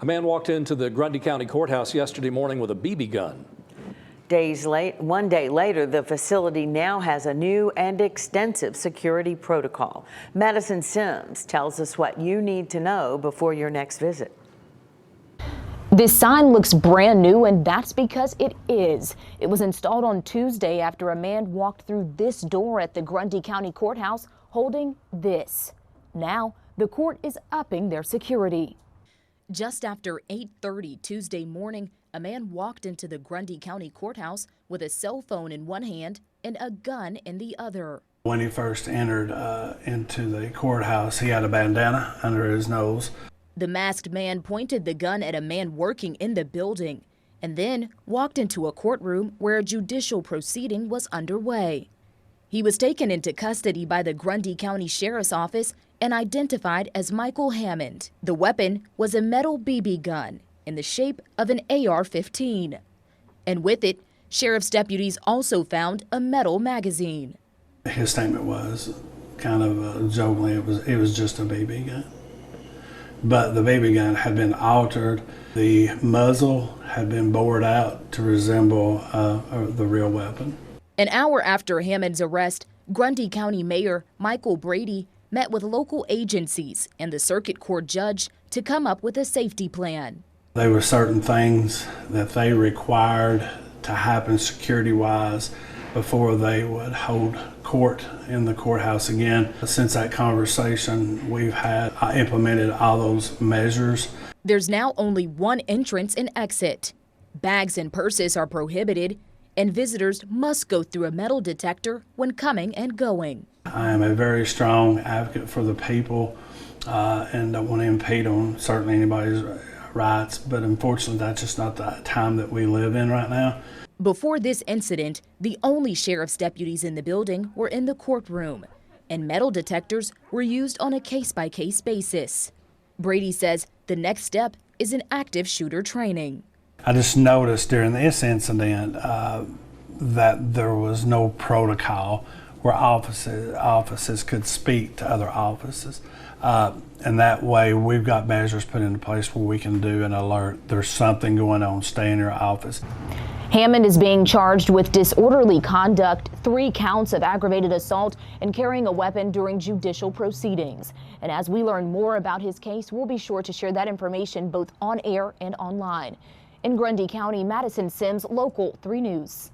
A man walked into the Grundy County Courthouse yesterday morning with a BB gun. One day later, the facility now has a new and extensive security protocol. Madison Sims tells us what you need to know before your next visit. This sign looks brand new, and that's because it is. It was installed on Tuesday after a man walked through this door at the Grundy County Courthouse holding this. Now, the court is upping their security. Just after 8:30 Tuesday morning, a man walked into the Grundy County Courthouse with a cell phone in one hand and a gun in the other. When he first entered into the courthouse, he had a bandana under his nose. The masked man pointed the gun at a man working in the building and then walked into a courtroom where a judicial proceeding was underway. He was taken into custody by the Grundy County Sheriff's Office and identified as Michael Hammond. The weapon was a metal BB gun in the shape of an AR-15. And with it, sheriff's deputies also found a metal magazine. His statement was kind of jokingly, it was just a BB gun. But the BB gun had been altered. The muzzle had been bored out to resemble the real weapon. An hour after Hammond's arrest, Grundy County Mayor Michael Brady met with local agencies and the circuit court judge to come up with a safety plan. There were certain things that they required to happen security-wise before they would hold court in the courthouse again. Since that conversation we've had, I implemented all those measures. There's now only one entrance and exit. Bags and purses are prohibited, and visitors must go through a metal detector when coming and going. I am a very strong advocate for the people and don't want to impede on certainly anybody's rights, but unfortunately that's just not the time that we live in right now. Before this incident, the only sheriff's deputies in the building were in the courtroom, and metal detectors were used on a case-by-case basis. Brady says the next step is an active shooter training. I just noticed during this incident that there was no protocol where offices could speak to other offices. And that way we've got measures put into place where we can do an alert. There's something going on, stay in your office. Hammond is being charged with disorderly conduct, 3 counts of aggravated assault, and carrying a weapon during judicial proceedings. And as we learn more about his case, we'll be sure to share that information both on air and online. In Grundy County, Madison Sims, Local 3 News.